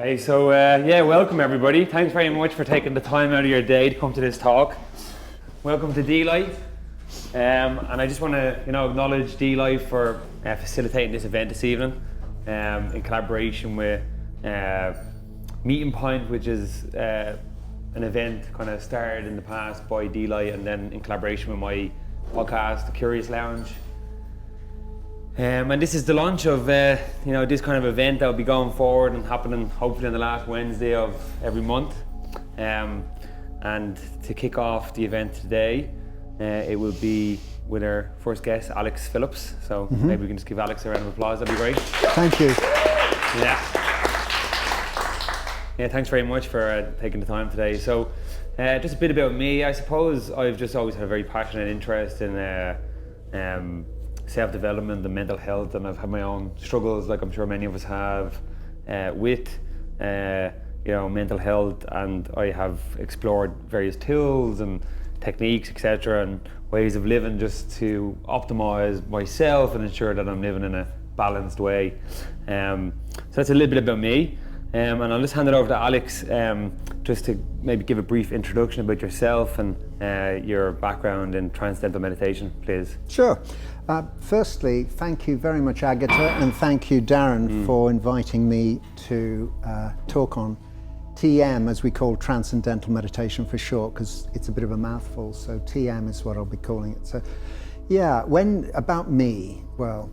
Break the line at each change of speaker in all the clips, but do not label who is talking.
Hey, so welcome everybody. Thanks very much for taking the time out of your day to come to this talk. Welcome to D-Light. And I just want to acknowledge D-Light for facilitating this event this evening in collaboration with Meeting Point, which is an event kind of started in the past by D-Light and then in collaboration with my podcast, The Curious Lounge. And this is the launch of this kind of event that will be going forward and happening hopefully on the last Wednesday of every month. And to kick off the event today, it will be with our first guest, Alex Phillips. So maybe we can just give Alex a round of applause. That'd be great.
Thank you.
Yeah, thanks very much for taking the time today. So just a bit about me. I suppose I've just always had a very passionate interest in self-development and mental health, and I've had my own struggles, like I'm sure many of us have, with mental health, and I have explored various tools and techniques, etc., and ways of living just to optimize myself and ensure that I'm living in a balanced way. So that's a little bit about me, and I'll just hand it over to Alex just to maybe give a brief introduction about yourself and your background in Transcendental Meditation, please.
Sure. Firstly, thank you very much, Agatha, and thank you, Darren, for inviting me to talk on TM, as we call Transcendental Meditation for short, because it's a bit of a mouthful, so TM is what I'll be calling it. So, yeah, about me, well,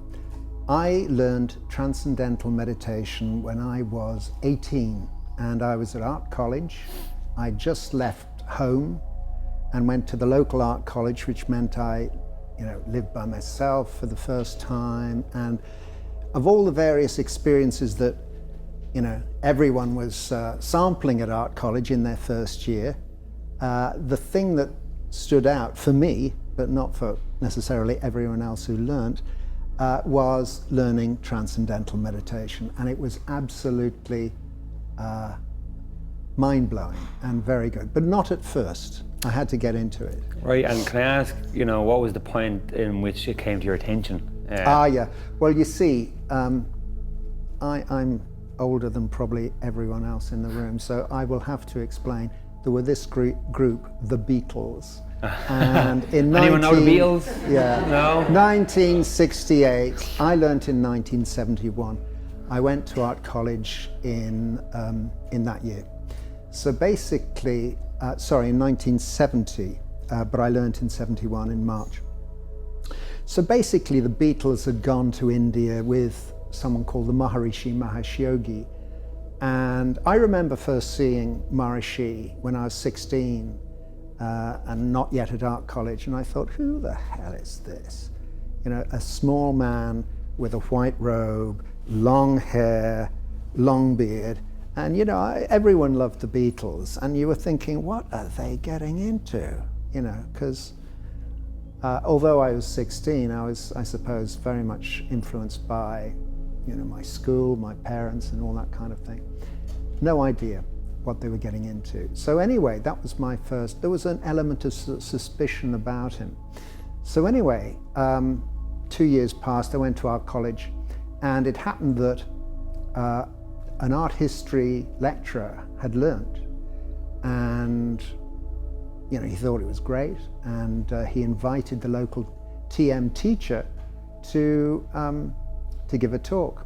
I learned Transcendental Meditation when I was 18, and I was at art college. I just left home and went to the local art college, which meant I lived by myself for the first time. And of all the various experiences that everyone was sampling at art college in their first year, the thing that stood out for me, but not for necessarily everyone else who learned, was learning Transcendental Meditation. And it was absolutely mind-blowing and very good, but not at first. I had to get into it.
Right, and can I ask, what was the point in which it came to your attention?
Yeah. Well, you see, I'm older than probably everyone else in the room, so I will have to explain. There were this group, the Beatles. And in
anyone know the Beatles?
Yeah.
No?
1968. I learnt in 1971. I went to art college in that year. So basically, in 1970, but I learnt in 71 in March. So basically the Beatles had gone to India with someone called the Maharishi Mahesh Yogi. And I remember first seeing Maharishi when I was 16 and not yet at art college. And I thought, who the hell is this? A small man with a white robe, long hair, long beard. And everyone loved the Beatles, and you were thinking, what are they getting into? Because although I was 16, I was, I suppose, very much influenced by, my school, my parents, and all that kind of thing. No idea what they were getting into. So anyway, that was my first. There was an element of suspicion about him. So anyway, 2 years passed. I went to art college, and it happened that an art history lecturer had learnt, and he thought it was great, and he invited the local TM teacher to give a talk,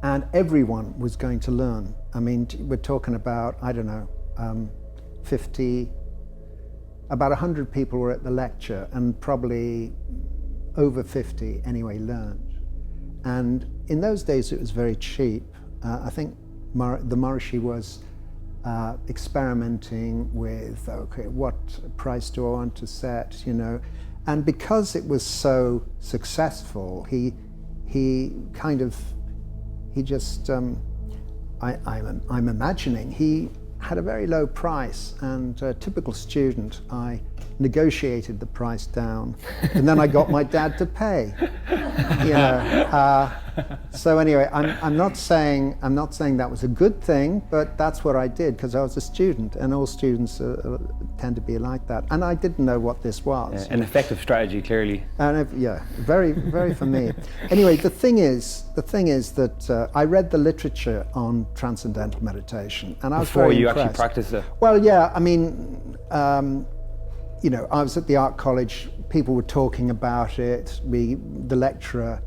and everyone was going to learn. I mean, we're talking about, I don't know, 100 people were at the lecture, and probably over 50 anyway learned. And in those days it was very cheap. I think the Maharishi was experimenting with, okay, what price do I want to set, And because it was so successful, I'm imagining he had a very low price, and a typical student, I negotiated the price down, and then I got my dad to pay. So anyway, I'm not saying that was a good thing, but that's what I did because I was a student, and all students tend to be like that. And I didn't know what this was.
An effective strategy, clearly.
And very, very for me. Anyway, the thing is that I read the literature on Transcendental Meditation, and I was
Before
very
you
impressed.
actually practiced it?
Well, yeah, I mean, I was at the art college, people were talking about it, the lecturer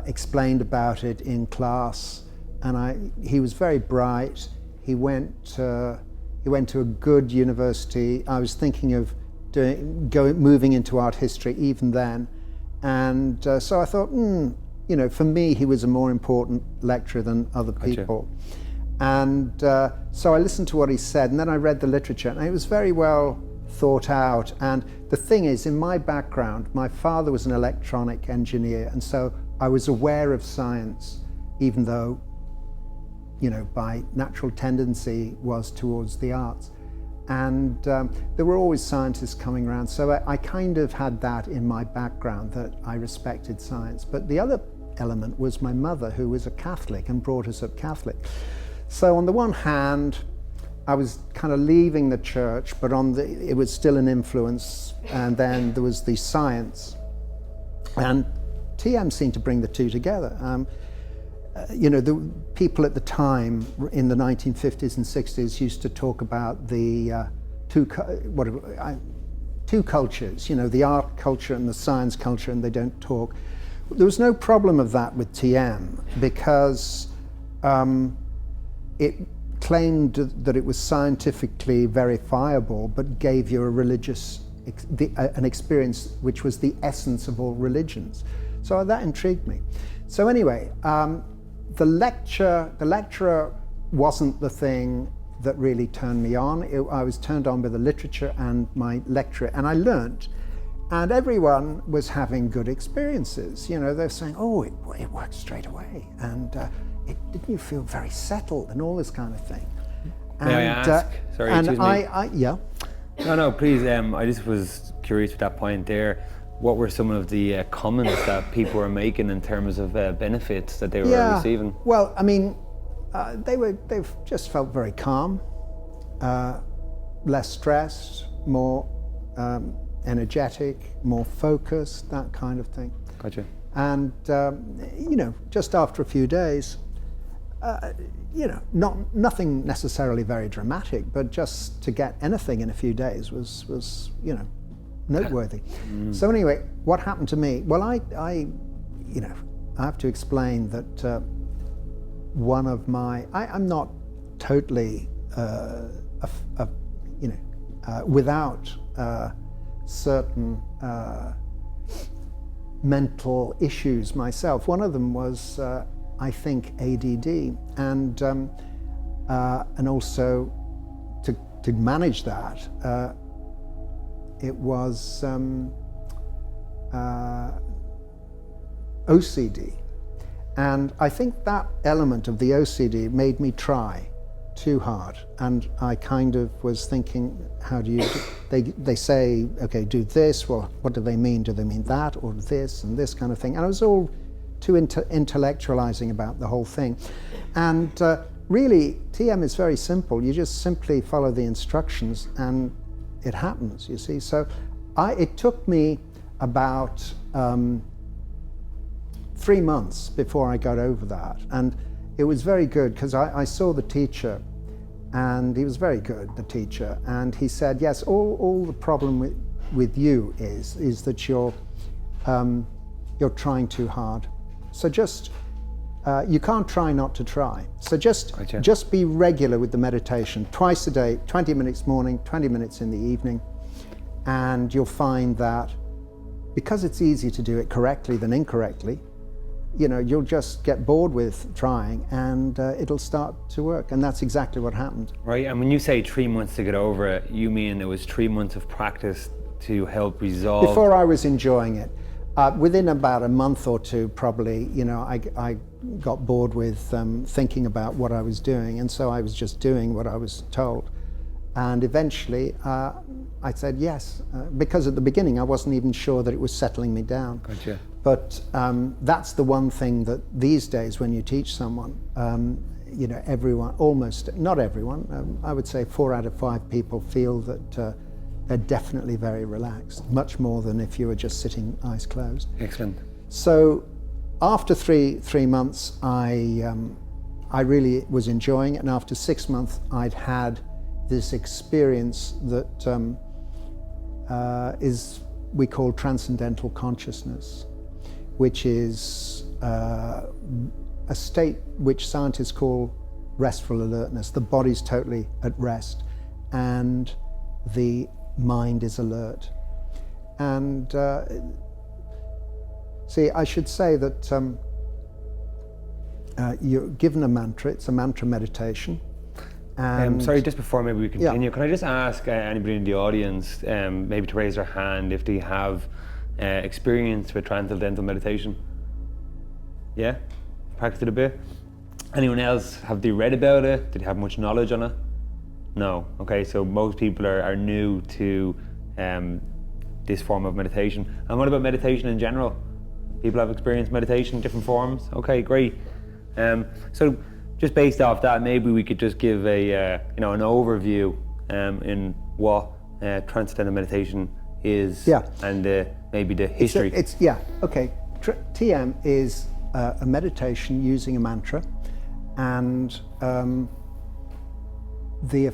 explained about it in class, and he was very bright. He went to a good university. I was thinking of moving into art history even then, and so I thought, for me, he was a more important lecturer than other people. And so I listened to what he said, and then I read the literature, and it was very well thought out. And the thing is, in my background, my father was an electronic engineer, and so I was aware of science, even though, by natural tendency was towards the arts. And there were always scientists coming around, so I kind of had that in my background, that I respected science. But the other element was my mother, who was a Catholic and brought us up Catholic. So on the one hand, I was kind of leaving the church, but it was still an influence, and then there was the science. And TM seemed to bring the two together. The people at the time, in the 1950s and 60s, used to talk about the two cultures, the art culture and the science culture, and they don't talk. There was no problem of that with TM, because it claimed that it was scientifically verifiable, but gave you a religious an experience which was the essence of all religions. So that intrigued me. So anyway, the lecturer wasn't the thing that really turned me on. I was turned on by the literature and my lecturer, and I learnt. And everyone was having good experiences. They're saying, "Oh, it worked straight away," and didn't you feel very settled, and all this kind of thing.
May I ask? Sorry,
and
excuse me.
yeah.
No, please. I just was curious with that point there. What were some of the comments that people were making in terms of benefits that they were receiving?
Well, I mean, they've just felt very calm, less stressed, more energetic, more focused, that kind of thing.
Gotcha.
And just after a few days, nothing necessarily very dramatic, but just to get anything in a few days was noteworthy. So anyway, what happened to me? Well, I have to explain that one of my, I'm not totally, without certain mental issues myself. One of them was, I think, ADD, and also to manage that, it was OCD, and I think that element of the OCD made me try too hard, and I kind of was thinking, how do you they say, okay, do this, well, what do they mean? Do they mean that, or this, and this kind of thing? And I was all too intellectualizing about the whole thing. And really, TM is very simple. You just simply follow the instructions and it happens, you see. So it took me about 3 months before I got over that. And it was very good, because I saw the teacher, and he was very good, the teacher, and he said, yes, all the problem with you is that you're trying too hard. So just, you can't try not to try. So just be regular with the meditation, twice a day, 20 minutes morning, 20 minutes in the evening, and you'll find that because it's easier to do it correctly than incorrectly, you'll just get bored with trying, and it'll start to work. And that's exactly what happened.
Right, and when you say 3 months to get over it, you mean it was 3 months of practice to help resolve?
Before I was enjoying it. Within about a month or two, probably, I got bored with thinking about what I was doing, and so I was just doing what I was told. And eventually, I said yes, because at the beginning I wasn't even sure that it was settling me down.
Gotcha.
But that's the one thing that these days when you teach someone, everyone, almost, not everyone, I would say 4 out of 5 people feel that they're definitely very relaxed, much more than if you were just sitting eyes closed.
Excellent.
So after three months, I really was enjoying it, and after 6 months, I'd had this experience that we call transcendental consciousness, which is a state which scientists call restful alertness. The body's totally at rest, and the mind is alert. And I should say that you're given a mantra. It's a mantra meditation. And
sorry, just before maybe we continue, can I just ask anybody in the audience maybe to raise their hand if they have experience with Transcendental Meditation? Yeah? Practiced it a bit? Anyone else, have they read about it? Did they have much knowledge on it? No. Okay, so most people are new to this form of meditation. And what about meditation in general? People have experienced meditation in different forms? Okay, great. So just based off that, maybe we could just give an overview in what Transcendental Meditation is, and maybe the history.
TM is a meditation using a mantra, and the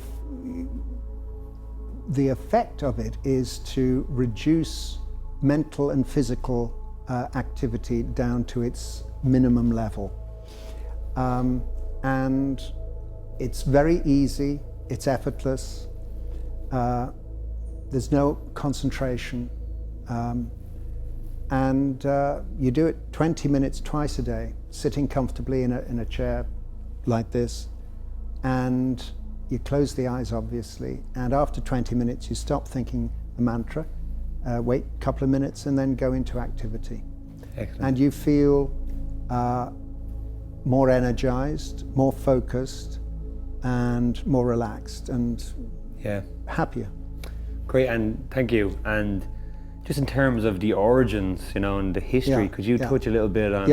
effect of it is to reduce mental and physical activity down to its minimum level. And it's very easy, it's effortless, there's no concentration, and you do it 20 minutes twice a day, sitting comfortably in a chair like this, and you close the eyes obviously, and after 20 minutes you stop thinking the mantra, wait a couple of minutes and then go into activity.
Excellent.
And you feel more energized, more focused, and more relaxed, and happier.
Great, and thank you. And just in terms of the origins, and the history, could you touch a little bit on,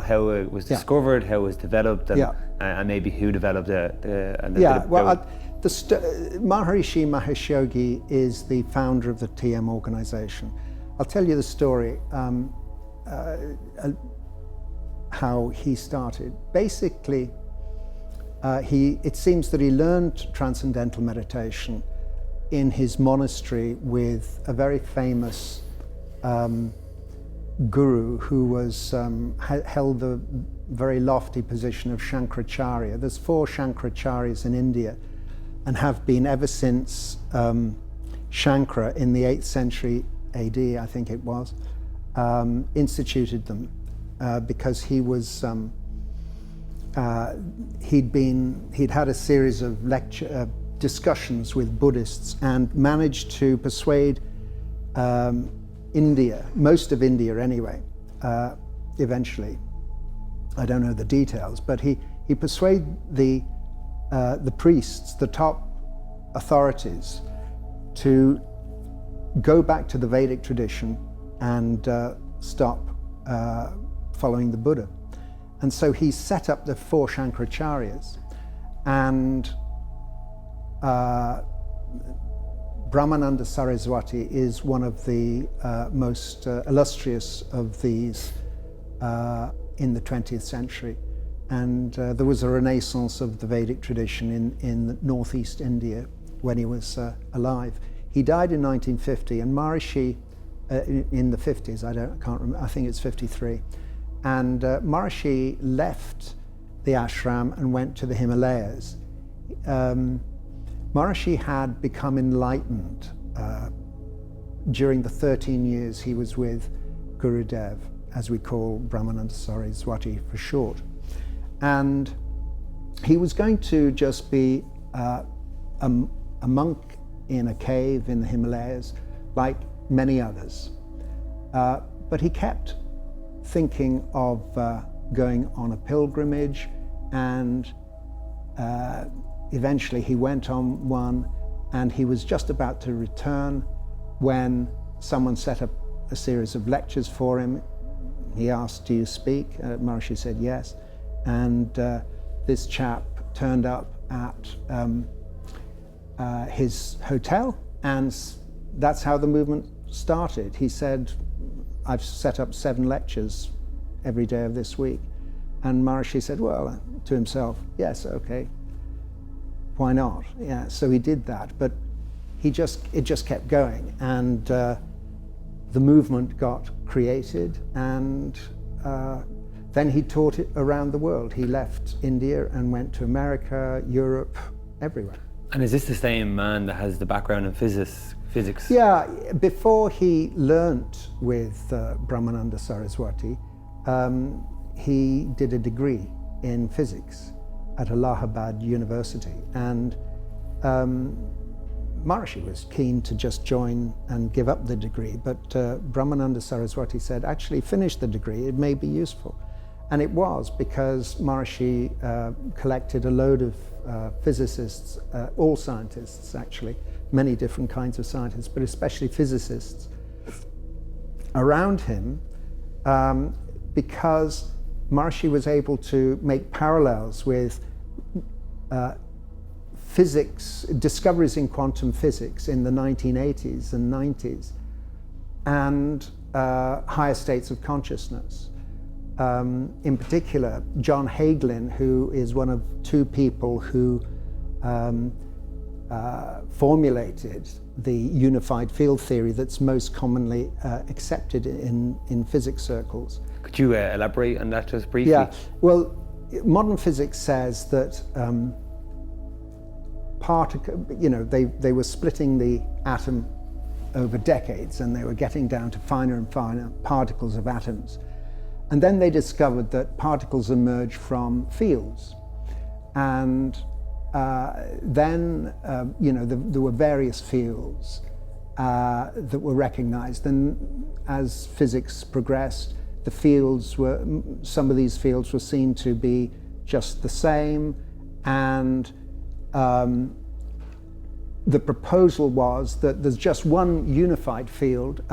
how it was discovered, how it was developed, and maybe who developed it?
Maharishi Mahesh Yogi is the founder of the TM organization. I'll tell you the story. How he started. Basically, it seems that he learned Transcendental Meditation in his monastery with a very famous guru who was held the very lofty position of Shankaracharya. There's 4 Shankaracharyas in India, and have been ever since Shankara in the 8th century AD, I think it was, instituted them. Because he was, he'd had a series of discussions with Buddhists and managed to persuade India, most of India anyway, eventually. I don't know the details, but he persuaded the priests, the top authorities, to go back to the Vedic tradition and stop following the Buddha. And so he set up the 4 Shankaracharyas, and Brahmananda Saraswati is one of the most illustrious of these in the 20th century. And there was a renaissance of the Vedic tradition in northeast India when he was alive. He died in 1950, and Maharishi in the 50s, I can't remember, I think it's 53. And Maharishi left the ashram and went to the Himalayas. Maharishi had become enlightened during the 13 years he was with Gurudev, as we call Brahmananda Saraswati for short. And he was going to just be a monk in a cave in the Himalayas, like many others. But he kept thinking of going on a pilgrimage, and eventually he went on one, and he was just about to return when someone set up a series of lectures for him, He asked, do you speak? Maharishi said yes. And this chap turned up at his hotel, and that's how the movement started. He said, I've set up 7 lectures every day of this week. And Maharishi said, well, to himself, yes, okay, why not? Yeah, so he did that, but it just kept going, and the movement got created, and then he taught it around the world. He left India and went to America, Europe, everywhere.
And is this the same man that has the background in physics?
Yeah, before he learnt with Brahmananda Saraswati, he did a degree in physics at Allahabad University, and Maharishi was keen to just join and give up the degree, but Brahmananda Saraswati said, actually finish the degree, it may be useful. And it was, because Maharishi collected a load of physicists, all scientists actually, many different kinds of scientists, but especially physicists around him, because Maharishi was able to make parallels with physics, discoveries in quantum physics in the 1980s and 90s, and higher states of consciousness. In particular, John Hagelin, who is one of 2 people who formulated the unified field theory that's most commonly accepted in physics circles.
Could you elaborate on that just briefly?
Yeah, well, modern physics says that they were splitting the atom over decades, and they were getting down to finer and finer particles of atoms. And then they discovered that particles emerge from fields. And then there were various fields that were recognized. And as physics progressed, some of these fields were seen to be just the same. And the proposal was that there's just one unified field,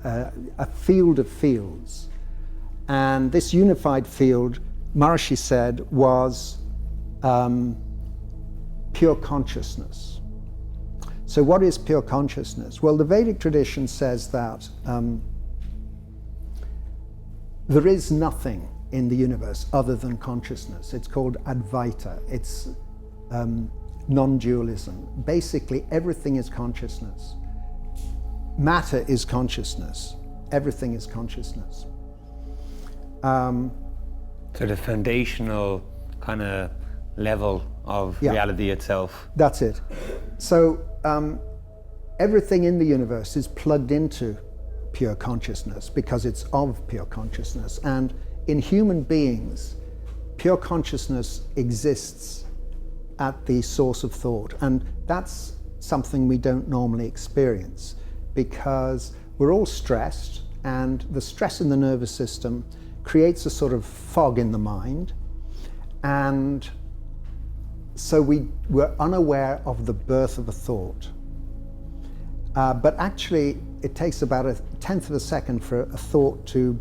a field of fields. And this unified field, Maharishi said, was pure consciousness. So what is pure consciousness? Well, the Vedic tradition says that there is nothing in the universe other than consciousness. It's called Advaita. It's non-dualism. Basically, everything is consciousness. Matter is consciousness. Everything is consciousness.
So the foundational kind of level of reality itself.
That's it. So everything in the universe is plugged into pure consciousness because it's of pure consciousness. And in human beings, pure consciousness exists at the source of thought. And that's something we don't normally experience because we're all stressed, and the stress in the nervous system creates a sort of fog in the mind. And so we're unaware of the birth of a thought. But actually, it takes about 1/10 of a second for a thought to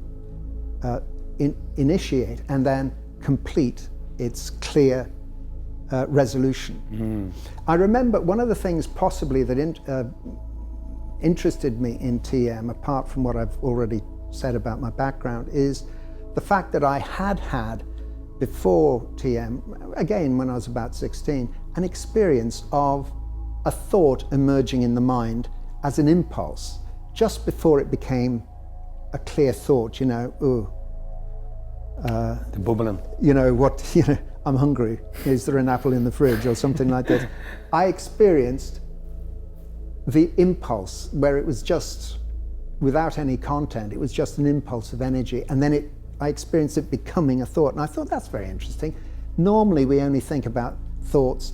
initiate and then complete its clear resolution. I remember one of the things possibly that interested me in TM, apart from what I've already said about my background, is the fact that I had before TM, again when I was about 16, an experience of a thought emerging in the mind as an impulse, just before it became a clear thought,
the bubbling.
I'm hungry, is there an apple in the fridge or something like that. I experienced the impulse where it was just, without any content, it was just an impulse of energy, and then I experienced it becoming a thought, and I thought that's very interesting. Normally we only think about thoughts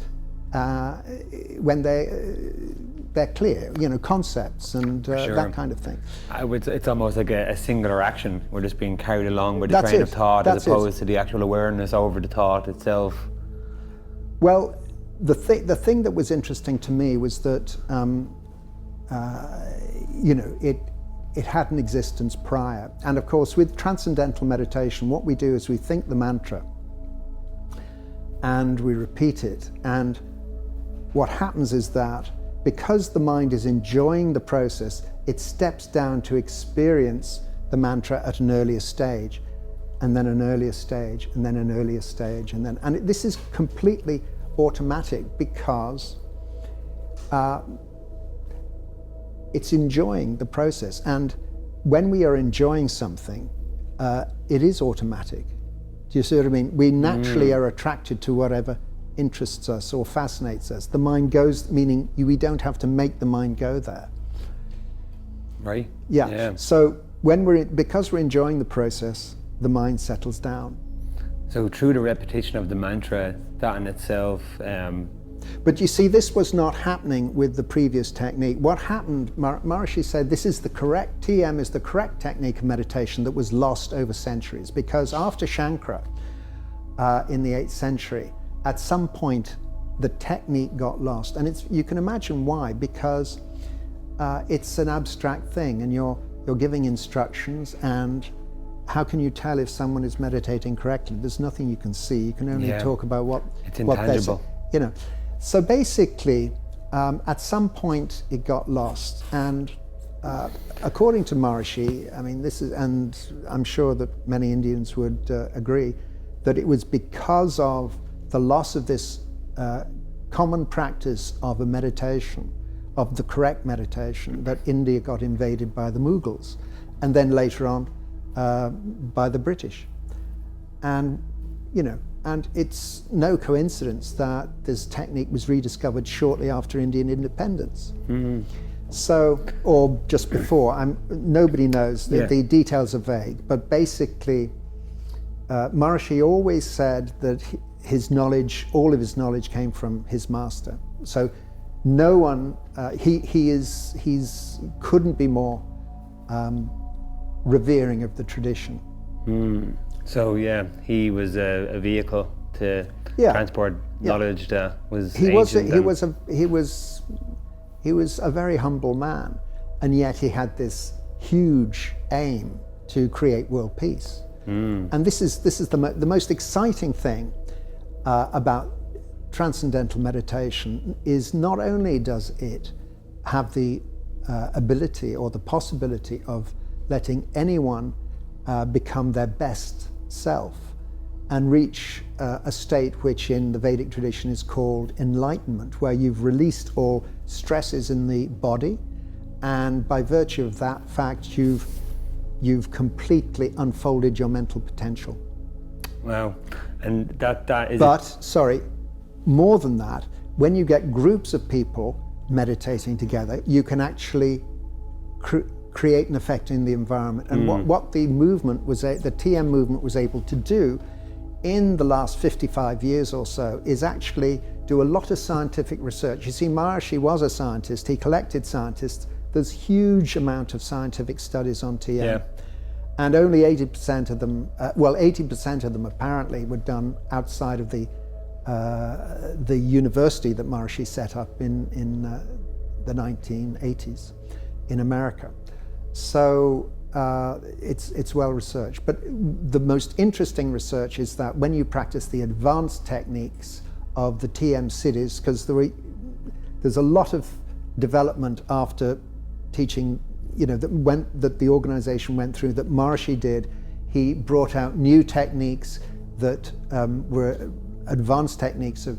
when they're clear, concepts and
Sure.
that kind of thing.
It's almost like a singular action. We're just being carried along by the
That's
train
it.
of thought
That's
as opposed to the actual awareness over the thought itself.
Well, the thing that was interesting to me was that it had an existence prior. And of course, with Transcendental Meditation, what we do is we think the mantra and we repeat it. And what happens is that because the mind is enjoying the process, it steps down to experience the mantra at an earlier stage, and then an earlier stage, and then an earlier stage, and this is completely automatic because it's enjoying the process. And when we are enjoying something, it is automatic. Do you see what I mean? We naturally are attracted to whatever interests us or fascinates us. The mind goes, meaning we don't have to make the mind go there.
Right.
Yeah. So because we're enjoying the process, the mind settles down.
So through the repetition of the mantra, that in itself.
But you see, this was not happening with the previous technique. What happened, Maharishi said, TM is the correct technique of meditation that was lost over centuries, because after Shankara in the 8th century, at some point the technique got lost. And you can imagine why, because it's an abstract thing and you're giving instructions, and how can you tell if someone is meditating correctly? There's nothing you can see. You can only talk about what
it's intangible.
So basically, at some point it got lost, and according to Maharishi, I mean, and I'm sure that many Indians would agree, that it was because of the loss of this common practice of a meditation, of the correct meditation, that India got invaded by the Mughals, and then later on by the British. And and it's no coincidence that this technique was rediscovered shortly after Indian independence. Mm-hmm. So, or just before, nobody knows, the details are vague, but basically Maharishi always said that his knowledge, all of his knowledge came from his master. So no one, he's couldn't be more revering of the tradition.
Mm. So he was a vehicle to transport knowledge that was ancient.
He was a very humble man, and yet he had this huge aim to create world peace. Mm. And this is the most exciting thing about Transcendental Meditation, is not only does it have the ability or the possibility of letting anyone become their best self and reach a state which in the Vedic tradition is called enlightenment, where you've released all stresses in the body, and by virtue of that fact you've completely unfolded your mental potential.
Wow. And that is...
But, sorry, more than that, when you get groups of people meditating together, you can actually create an effect in the environment. And what the movement was, the TM movement was able to do in the last 55 years or so, is actually do a lot of scientific research. You see, Maharishi was a scientist. He collected scientists. There's huge amount of scientific studies on TM. Yeah. And only 80% of them, 80% of them apparently were done outside of the university that Maharishi set up in the 1980s in America. So it's well researched. But the most interesting research is that when you practice the advanced techniques of the TM siddhis, because there's a lot of development after teaching, that the organization went through, that Maharishi did. He brought out new techniques that were advanced techniques of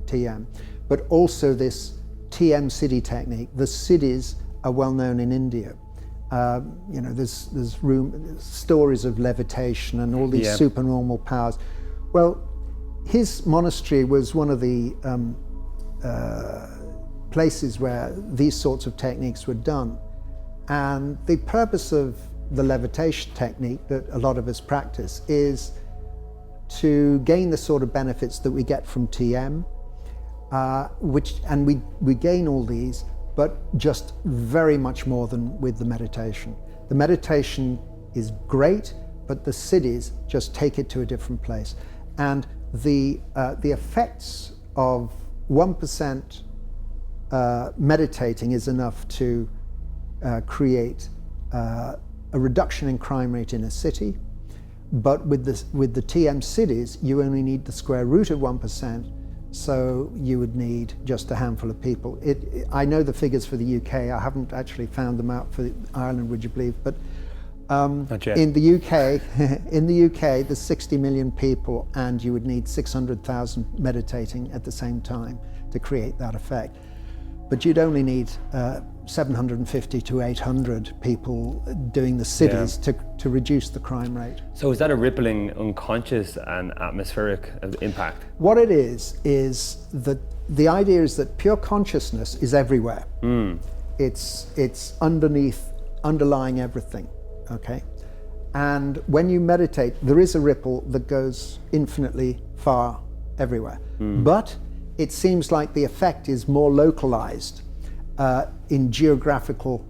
TM, but also this TM siddhi technique. The siddhis are well known in India. There's stories of levitation and all these supernormal powers. Well, his monastery was one of the places where these sorts of techniques were done. And the purpose of the levitation technique that a lot of us practice is to gain the sort of benefits that we get from TM, we gain all these, but just very much more than with the meditation. The meditation is great, but the siddhis just take it to a different place. And the effects of 1% meditating is enough to create a reduction in crime rate in a city, but with the TM cities, you only need the square root of 1%, so you would need just a handful of people. I know the figures for the UK, I haven't actually found them out for Ireland, would you believe, but in the UK, there's 60 million people, and you would need 600,000 meditating at the same time to create that effect. But you'd only need 750 to 800 people doing the cities to reduce the crime rate.
So is that a rippling unconscious and atmospheric impact?
What it is that the idea is that pure consciousness is everywhere. It's underlying everything. Okay, and when you meditate, there is a ripple that goes infinitely far everywhere. But it seems like the effect is more localized in geographical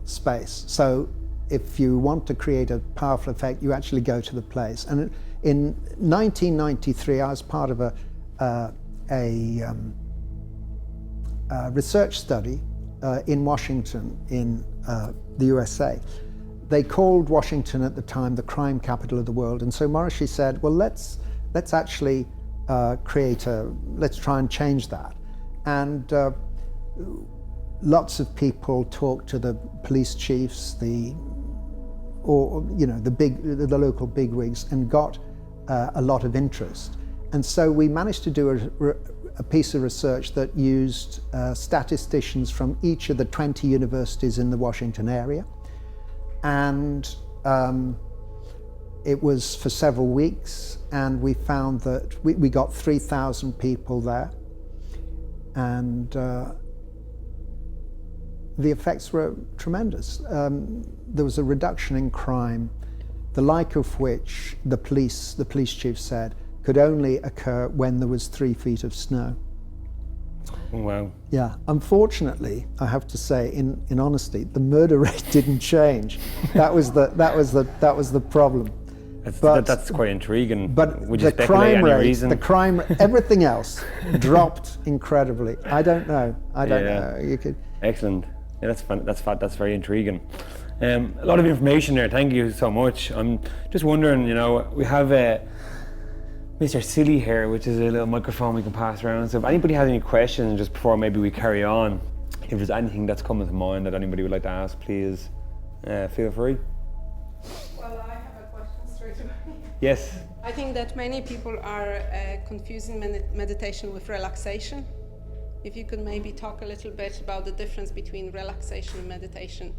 space. So if you want to create a powerful effect, you actually go to the place. And in 1993, I was part of a research study in Washington in the USA. They called Washington at the time the crime capital of the world, and so Morrissey said, well, let's actually let's try and change that. And lots of people talked to the police chiefs, the local bigwigs, and got a lot of interest. And so we managed to do a piece of research that used statisticians from each of the 20 universities in the Washington area. And it was for several weeks, and we found that we got 3,000 people there, and the effects were tremendous. There was a reduction in crime, the like of which the police chief said could only occur when there was 3 feet of snow.
Wow. Yeah.
Unfortunately, I have to say, in honesty, the murder rate didn't change. That was the problem.
That's quite intriguing.
But
would you
the crime rate,
reason?
everything else dropped incredibly. I don't know. You could.
Excellent. Yeah, that's very intriguing. A lot of information there. Thank you so much. I'm just wondering. We have Mr. Silly here, which is a little microphone we can pass around. So if anybody has any questions, just before maybe we carry on, if there's anything that's coming to mind that anybody would like to ask, please feel free.
Well, I have a question straight away.
Yes.
I think that many people are confusing meditation with relaxation. If you could maybe talk a little bit about the difference between relaxation and meditation.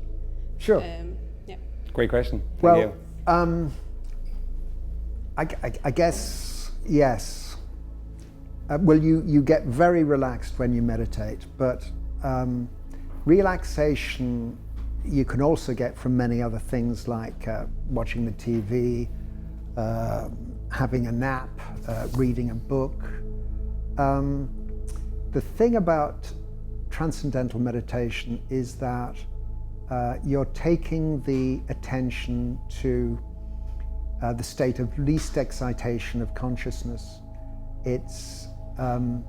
Sure.
Yeah.
Great question. Thank you.
I guess, yes. Well, you get very relaxed when you meditate, but relaxation you can also get from many other things, like watching the TV, having a nap, reading a book. The thing about Transcendental Meditation is that you're taking the attention to the state of least excitation of consciousness. It's and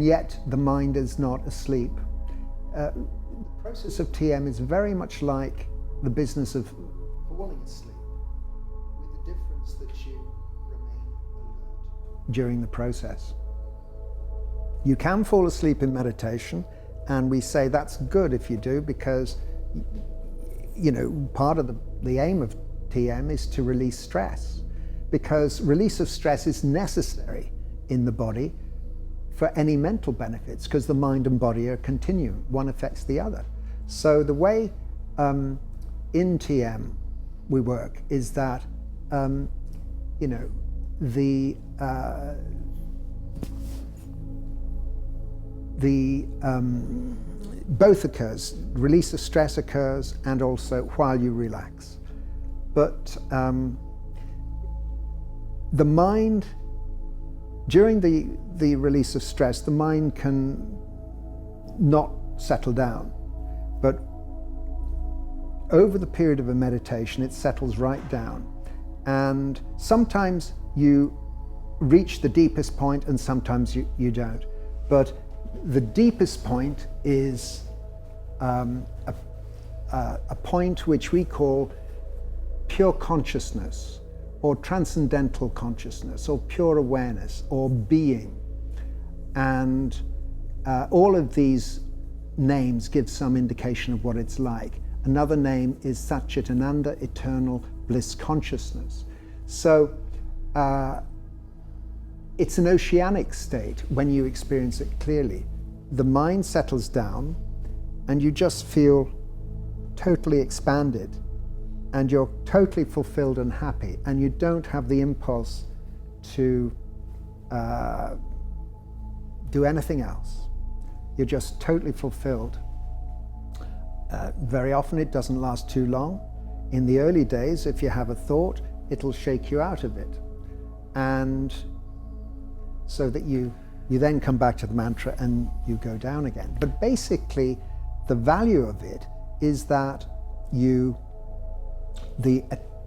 yet the mind is not asleep. The process of TM is very much like the business of falling asleep, with the difference that you remain alert during the process. You can fall asleep in meditation, and we say that's good if you do, because part of the aim of TM is to release stress, because release of stress is necessary in the body for any mental benefits, because the mind and body are continuum, one affects the other. So the way in TM we work is that both occurs. Release of stress occurs, and also while you relax. But the mind, during the release of stress, the mind can not settle down. But over the period of a meditation, it settles right down. And sometimes you reach the deepest point, and sometimes you don't. But the deepest point is a point which we call pure consciousness, or transcendental consciousness, or pure awareness, or being. And all of these names give some indication of what it's like. Another name is Satchitananda, eternal bliss consciousness. So it's an oceanic state when you experience it clearly. The mind settles down and you just feel totally expanded, and you're totally fulfilled and happy, and you don't have the impulse to do anything else. You're just totally fulfilled. Very often it doesn't last too long. In the early days, if you have a thought, it'll shake you out of it. And so that you then come back to the mantra and you go down again. But basically, the value of it is that the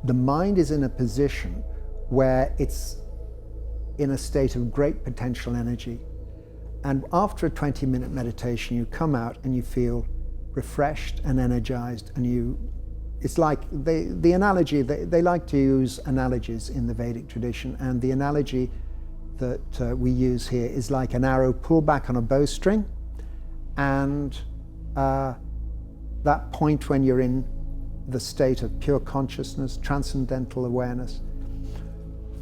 mind is in a position where it's in a state of great potential energy. And after a 20-minute meditation, you come out and you feel refreshed and energized, and it's like the analogy, they like to use analogies in the Vedic tradition, and the analogy that we use here is like an arrow pulled back on a bowstring, and that point when you're in the state of pure consciousness, transcendental awareness,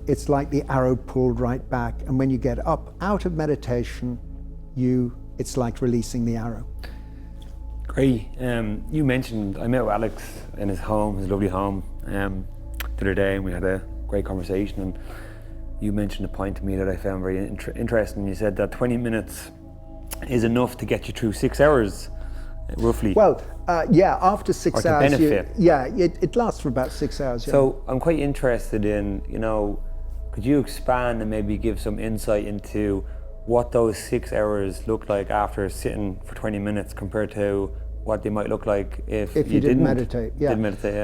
it's like the arrow pulled right back, and when you get up out of meditation, it's like releasing the arrow.
Great. You mentioned, I met with Alex in his home, his lovely home, the other day, and we had a great conversation, and you mentioned a point to me that I found very interesting. You said that 20 minutes is enough to get you through 6 hours, roughly.
Well, yeah, after 6
or
hours,
to benefit.
it lasts for about 6 hours. Yeah.
So I'm quite interested in, could you expand and maybe give some insight into what those 6 hours look like after sitting for 20 minutes compared to what they might look like if you didn't
meditate? Yeah.
Didn't meditate.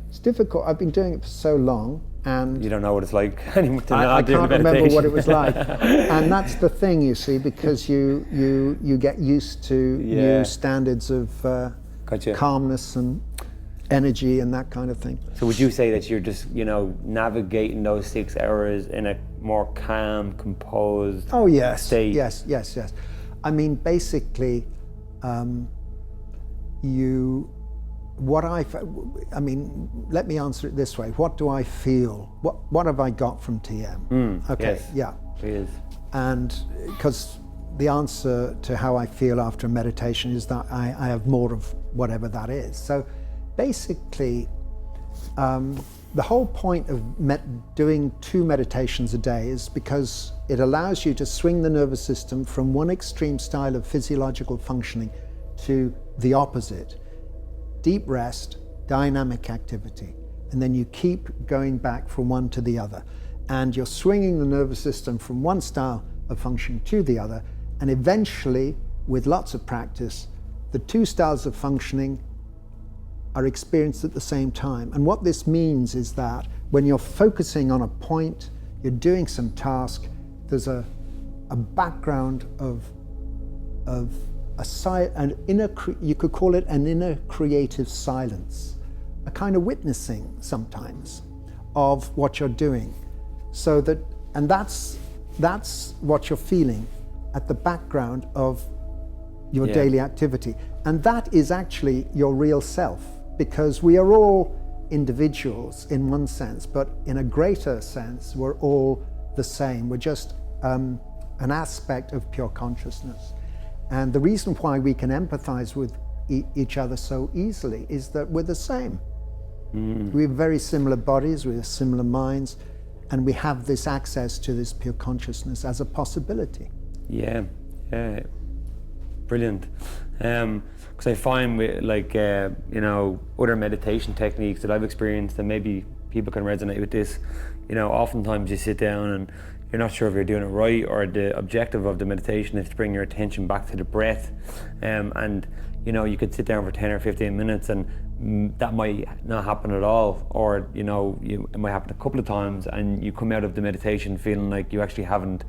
It's difficult. I've been doing it for so long, and
You don't know what it's like anymore.
I can't remember what it was like. And that's the thing, you see, because you get used to new standards of
Gotcha.
calmness and energy and that kind of thing.
So would you say that you're just, navigating those 6 hours in a more calm, composed state?
Yes. I mean, basically, let me answer it this way. What do I feel? What have I got from TM? Okay,
yes,
yeah.
Please.
And because the answer to how I feel after meditation is that I have more of whatever that is. So basically, the whole point of doing 2 meditations a day is because it allows you to swing the nervous system from one extreme style of physiological functioning to the opposite. Deep rest, dynamic activity, and then you keep going back from one to the other. And you're swinging the nervous system from one style of functioning to the other, and eventually, with lots of practice, the 2 styles of functioning are experienced at the same time. And what this means is that when you're focusing on a point, you're doing some task, there's a background of you could call it an inner creative silence, a kind of witnessing sometimes of what you're doing. That's what you're feeling at the background of your daily activity. And that is actually your real self, because we are all individuals in one sense, but in a greater sense, we're all the same. We're just an aspect of pure consciousness. And the reason why we can empathize with each other so easily is that we're the same. We have very similar bodies, we have similar minds, and we have this access to this pure consciousness as a possibility.
Yeah, brilliant. Because I find with other meditation techniques that I've experienced, and maybe people can resonate with this, oftentimes you sit down and you're not sure if you're doing it right, or the objective of the meditation is to bring your attention back to the breath. And you could sit down for 10 or 15 minutes and that might not happen at all, or it might happen a couple of times, and you come out of the meditation feeling like you actually haven't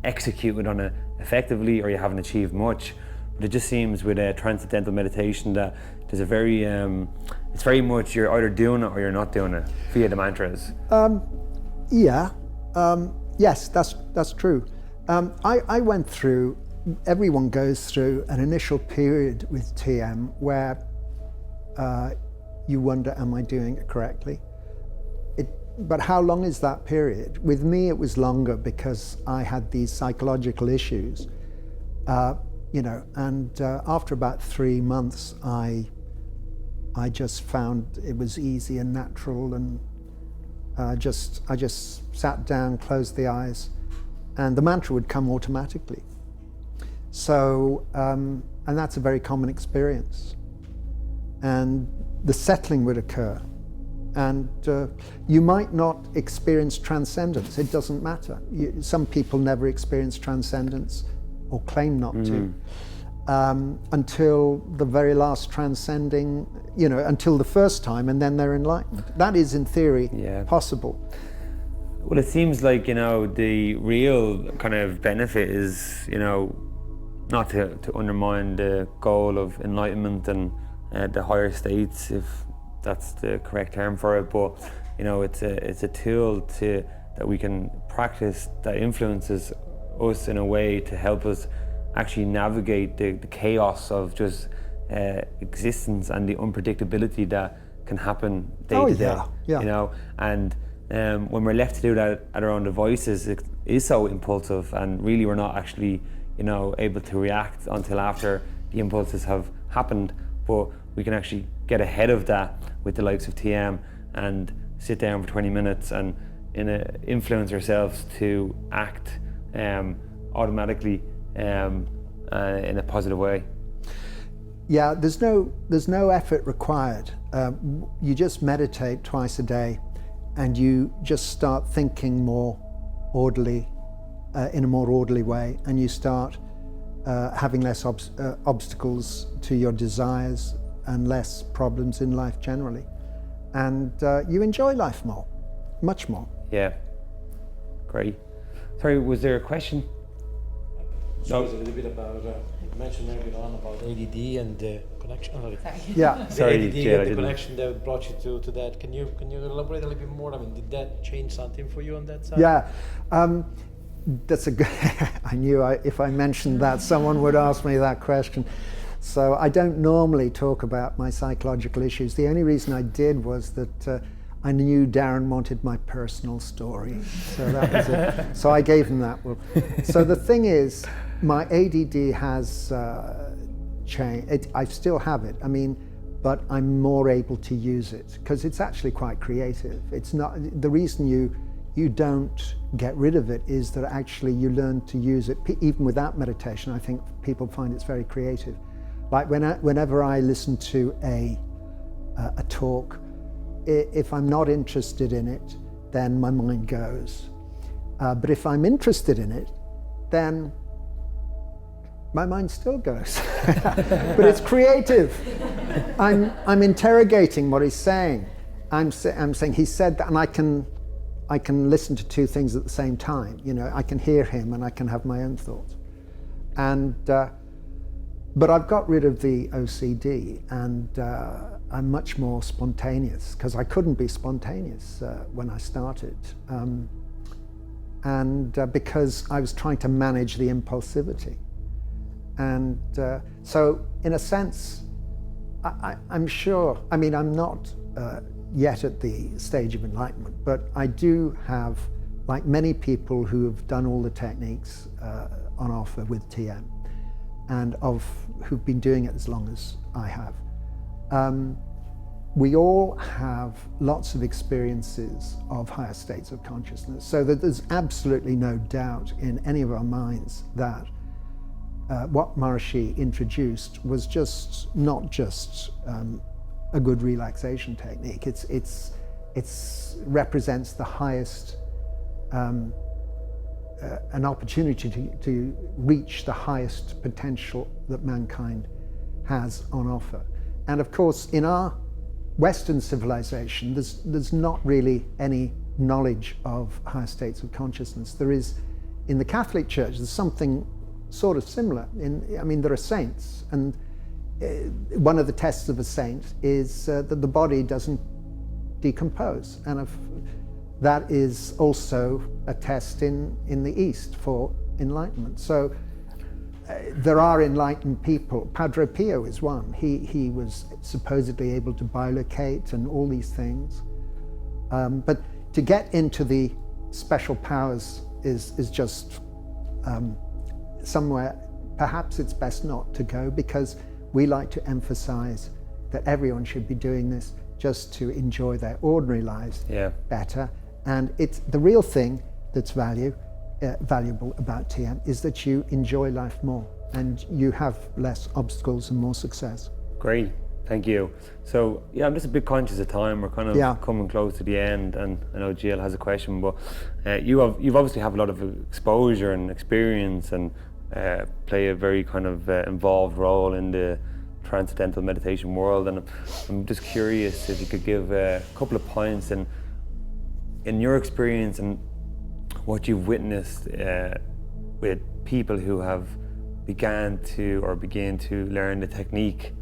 executed on it effectively, or you haven't achieved much. But it just seems with Transcendental Meditation that there's a very, it's very much you're either doing it or you're not doing it via the mantras.
Yes, that's true. I went through, everyone goes through an initial period with TM where you wonder, am I doing it correctly? But how long is that period? With me, it was longer because I had these psychological issues, and after about 3 months, I just found it was easy and natural, and I just sat down, closed the eyes, and the mantra would come automatically. So, and that's a very common experience. And the settling would occur. And you might not experience transcendence, it doesn't matter. Some people never experience transcendence or claim not to until the very last transcending, until the first time, and then they're enlightened. That is, in theory, possible.
Well, it seems like, the real kind of benefit is, not to undermine the goal of enlightenment and the higher states, if that's the correct term for it, but it's a tool that we can practice that influences us in a way to help us actually navigate the chaos of just existence and the unpredictability that can happen day to day. And when we're left to do that at our own devices, it is so impulsive, and really we're not actually able to react until after the impulses have happened. But we can actually get ahead of that with the likes of TM and sit down for 20 minutes and influence ourselves to act automatically in a positive way.
Yeah, there's no effort required. You just meditate twice a day, and you just start thinking more orderly, in a more orderly way, and you start having less obstacles to your desires and less problems in life generally. And you enjoy life more, much more.
Yeah, great. Sorry, was there a question?
So it's a little bit about, you mentioned earlier on about ADD and the connection.
Yeah.
Sorry,
ADD
Jill,
and the connection that brought you to that. Can you elaborate a little bit more? I mean, did that change something for you on that side?
Yeah. That's a good, I knew if I mentioned that, someone would ask me that question. So I don't normally talk about my psychological issues. The only reason I did was that I knew Darren wanted my personal story. So that was it. So I gave him that. So the thing is, my ADD has changed. I still have it. But I'm more able to use it because it's actually quite creative. It's not, the reason you don't get rid of it is that actually you learn to use it. Even without meditation, I think people find it's very creative. Like whenever I listen to a talk, if I'm not interested in it, then my mind goes. But if I'm interested in it, then my mind still goes. But it's creative. I'm interrogating what he's saying. I'm saying he said that, and I can listen to two things at the same time. I can hear him and I can have my own thoughts. And but I've got rid of the OCD, and I'm much more spontaneous, because I couldn't be spontaneous when I started. Because I was trying to manage the impulsivity. And so in a sense, I'm sure, I'm not yet at the stage of enlightenment, but I do have, like many people who have done all the techniques on offer with TM, and who've been doing it as long as I have. We all have lots of experiences of higher states of consciousness, so that there's absolutely no doubt in any of our minds that what Maharishi introduced was just not just a good relaxation technique. It's represents the highest an opportunity to reach the highest potential that mankind has on offer. And of course, in our Western civilization, there's not really any knowledge of higher states of consciousness. There is, in the Catholic Church, there's something sort of similar. I mean, there are saints, and one of the tests of a saint is that the body doesn't decompose, and that is also a test in the East for enlightenment. So there are enlightened people. Padre Pio is one. He was supposedly able to bilocate and all these things. But to get into the special powers is just somewhere perhaps it's best not to go, because we like to emphasize that everyone should be doing this just to enjoy their ordinary lives better. And it's the real thing that's valuable about TM is that you enjoy life more and you have less obstacles and more success.
Great, thank you. So yeah, I'm just a bit conscious of time. We're kind of coming close to the end, and I know Jill has a question, but you've obviously have a lot of exposure and experience, and play a very kind of involved role in the Transcendental Meditation world. And I'm just curious if you could give a couple of points in your experience and what you've witnessed with people who have begin to learn the technique,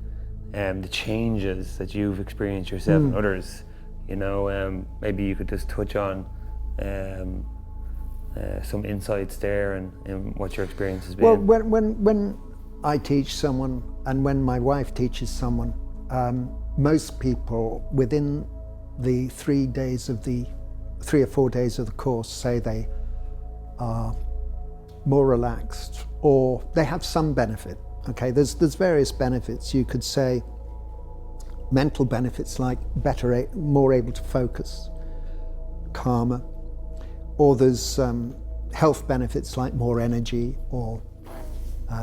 the changes that you've experienced yourself and others. You know, maybe you could just touch on some insights there and what your experience has been.
Well, when I teach someone and when my wife teaches someone, most people within the 3 or 4 days of the course say they are more relaxed or they have some benefit. Okay, there's various benefits. You could say mental benefits like more able to focus, calmer, or there's health benefits like more energy or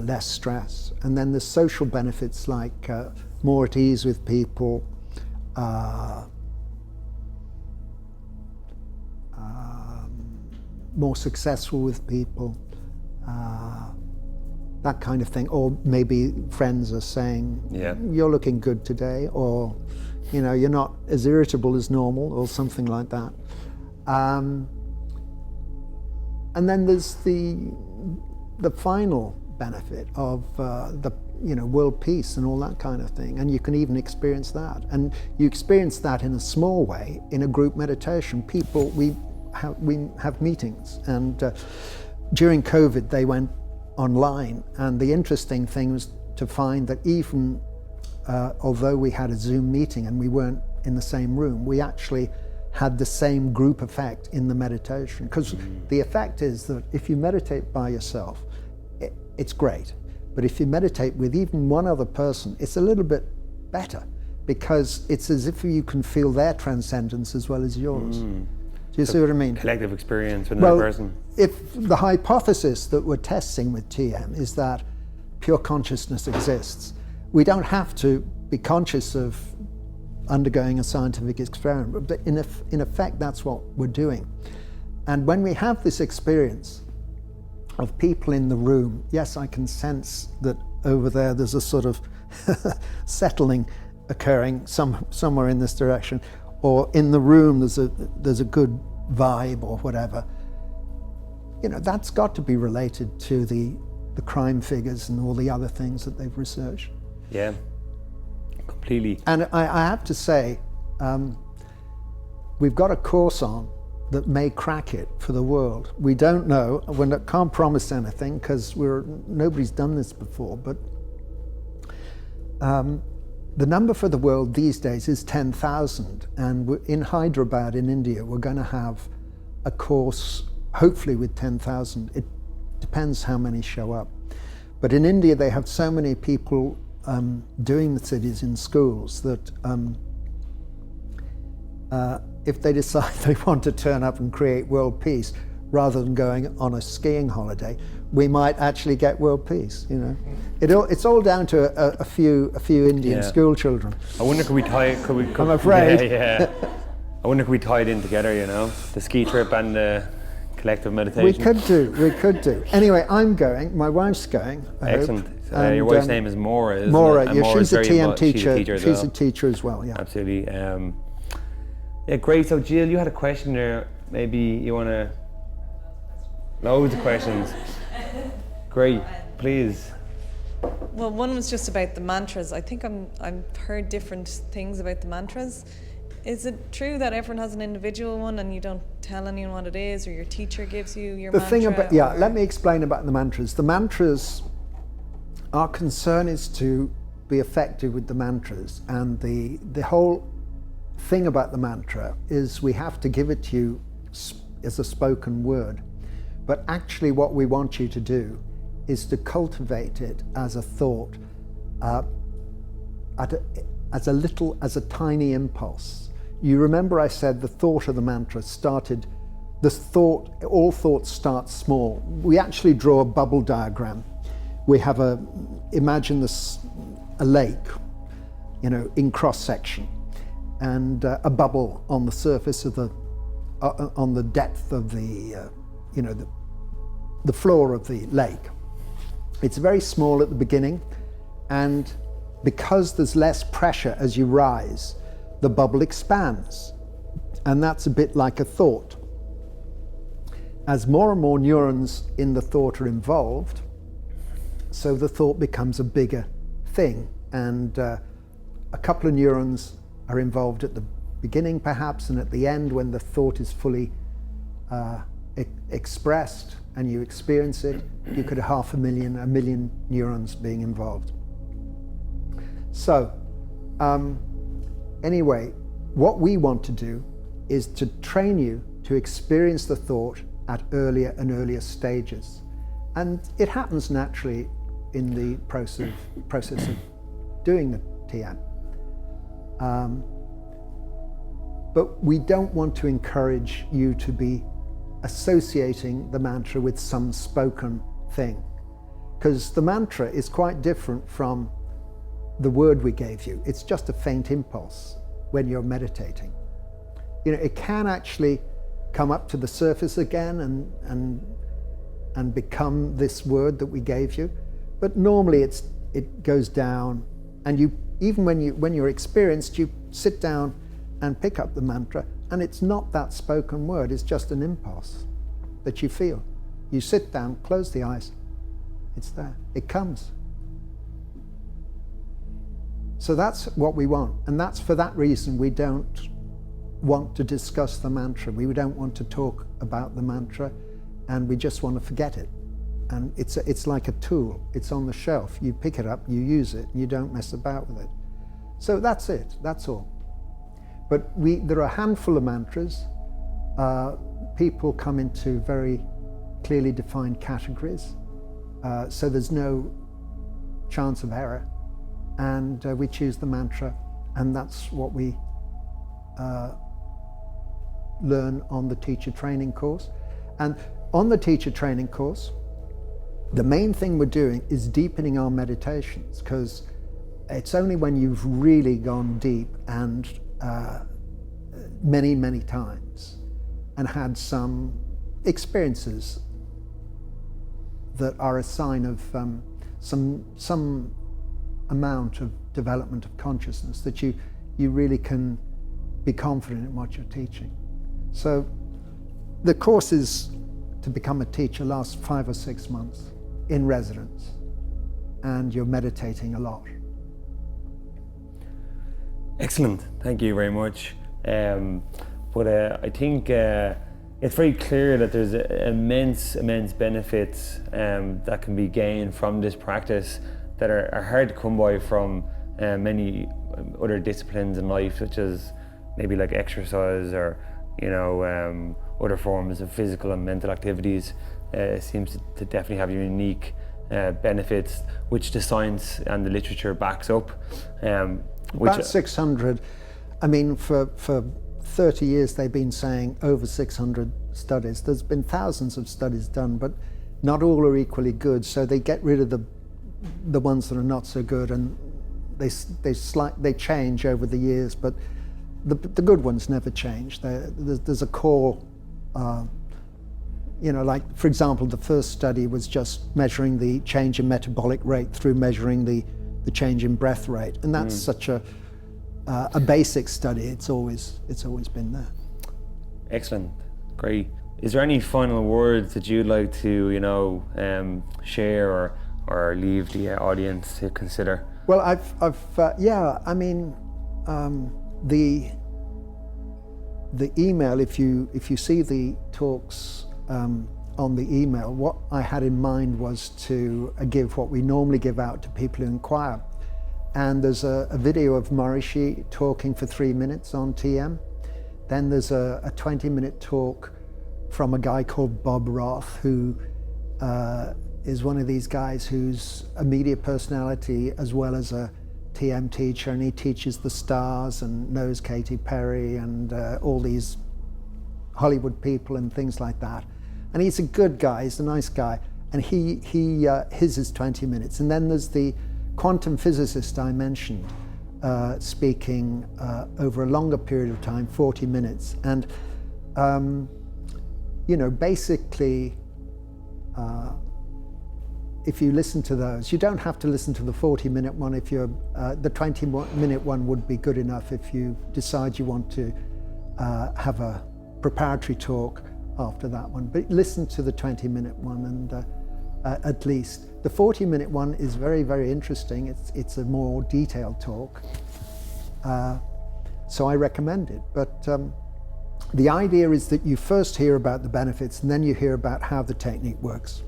less stress. And then there's social benefits like more at ease with people, more successful with people, that kind of thing. Or maybe friends are saying, you're looking good today, or you're not as irritable as normal, or something like that. And then there's the final benefit of the world peace and all that kind of thing, and you can even experience that. And you experience that in a small way in a group meditation. People, we have meetings, and during COVID they went online, and the interesting thing was to find that even although we had a Zoom meeting and we weren't in the same room, we actually had the same group effect in the meditation. Because the effect is that if you meditate by yourself, it's great. But if you meditate with even one other person, it's a little bit better, because it's as if you can feel their transcendence as well as yours. Do you see what I mean?
Collective experience with another person.
If the hypothesis that we're testing with TM is that pure consciousness exists, we don't have to be conscious of undergoing a scientific experiment, but in effect that's what we're doing. And when we have this experience of people in the room, yes, I can sense that over there's a sort of settling occurring somewhere in this direction, or in the room there's a good vibe or whatever. That's got to be related to the crime figures and all the other things that they've researched.
Yeah, completely.
And I have to say, we've got a course on that may crack it for the world. We don't know. We can't promise anything because nobody's done this before. But the number for the world these days is 10,000, and in Hyderabad in India we're going to have a course, hopefully with 10,000. It depends how many show up. But in India they have so many people doing the cities in schools that if they decide they want to turn up and create world peace rather than going on a skiing holiday, we might actually get world peace. It's all down to a few Indian school children.
I wonder could we
I'm afraid.
Yeah. I wonder could we tie it in together, the ski trip and the collective meditation.
We could do. Anyway, I'm going, my wife's going, I
Excellent.
hope.
And your wife's name is Maura, isn't
Maura,
it? And
yeah,
Maura's
she's a TM
very
teacher.
She's
a teacher as well, yeah.
Absolutely. Yeah, great. So Jill, you had a question there. Maybe you want to... Loads of questions. Great, please.
Well, one was just about the mantras. I think I've heard different things about the mantras. Is it true that everyone has an individual one and you don't tell anyone what it is, or your teacher gives you your mantra?
The thing about, let me explain about the mantras. The mantras, our concern is to be effective with the mantras, and the whole thing about the mantra is we have to give it to you as a spoken word. But actually what we want you to do is to cultivate it as a thought, as a tiny impulse. You remember I said the thought of the mantra started, all thoughts start small. We actually draw a bubble diagram. We have imagine this, a lake, in cross section, and a bubble on the surface of on the depth of the floor of the lake. It's very small at the beginning, and because there's less pressure as you rise, the bubble expands, and that's a bit like a thought. As more and more neurons in the thought are involved, so the thought becomes a bigger thing, and a couple of neurons are involved at the beginning perhaps, and at the end when the thought is fully expressed and you experience it, you could have 1 million neurons being involved. So anyway, what we want to do is to train you to experience the thought at earlier and earlier stages. And it happens naturally in the process of doing the TM. But we don't want to encourage you to be associating the mantra with some spoken thing, because the mantra is quite different from the word we gave you. It's just a faint impulse when you're meditating. It can actually come up to the surface again and become this word that we gave you, but normally it goes down, and even when you're experienced, you sit down and pick up the mantra, and it's not that spoken word, it's just an impulse that you feel. You sit down, close the eyes, it's there, it comes. So that's what we want, and that's for that reason we don't want to discuss the mantra. We don't want to talk about the mantra, and we just want to forget it. And it's like a tool. It's on the shelf. You pick it up, you use it, and you don't mess about with it. So that's it, that's all. But there are a handful of mantras. People come into very clearly defined categories, so there's no chance of error. And we choose the mantra, and that's what we learn on the teacher training course. And on the teacher training course, the main thing we're doing is deepening our meditations, because it's only when you've really gone deep and many, many times and had some experiences that are a sign of some amount of development of consciousness that you really can be confident in what you're teaching. So the courses to become a teacher last 5 or 6 months in residence, and you're meditating a lot.
Excellent, thank you very much. But I think it's very clear that there's immense benefits that can be gained from this practice that are hard to come by from many other disciplines in life, such as maybe like exercise or other forms of physical and mental activities. Seems to definitely have unique benefits, which the science and the literature backs up.
About 600. I mean, for 30 years they've been saying over 600 studies. There's been thousands of studies done, but not all are equally good. So they get rid of the ones that are not so good, and they change over the years. But the good ones never change. There's a core. Like for example, the first study was just measuring the change in metabolic rate through measuring the change in breath rate, and that's such a basic study. It's always been there.
Excellent, great. is there any final words that you'd like to, share or leave the audience to consider?
Well, I mean, the email. If you see the talks on the email, what I had in mind was to give what we normally give out to people who inquire. And there's a video of Maharishi talking for 3 minutes on TM. Then there's a 20-minute talk from a guy called Bob Roth, who is one of these guys who's a media personality as well as a TM teacher, and he teaches the stars and knows Katy Perry and all these Hollywood people and things like that. And he's a good guy, he's a nice guy, and his is 20 minutes. And then there's the quantum physicist I mentioned, speaking over a longer period of time, 40 minutes. And, basically, if you listen to those, you don't have to listen to the 40-minute one. If you're, the 20-minute one would be good enough if you decide you want to have a preparatory talk after that one. But listen to the 20-minute one, and at least. The 40-minute one is very, very interesting. It's a more detailed talk. So I recommend it. But the idea is that you first hear about the benefits, and then you hear about how the technique works.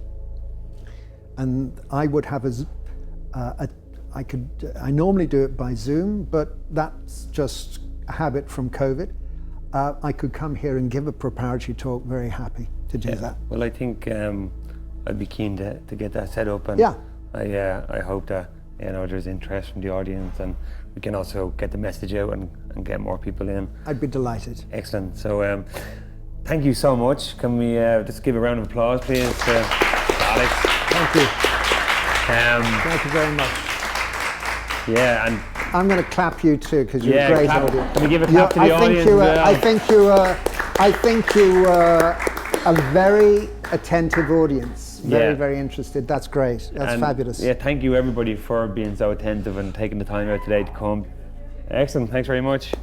And I would have I normally do it by Zoom, but that's just a habit from COVID. I could come here and give a preparatory talk, very happy to do that.
Well, I think I'd be keen to get that set up, and I hope that there's interest from the audience, and we can also get the message out and get more people in.
I'd be delighted.
Excellent. So thank you so much. Can we just give a round of applause, please, to Alex?
Thank you. Thank you very much.
Yeah, and
I'm going to clap you too, because you're a great audience.
Can we give a clap to the audience?
I think you were a very attentive audience. Very interested. That's great. That's fabulous.
Yeah, thank you everybody for being so attentive and taking the time out today to come. Excellent. Thanks very much.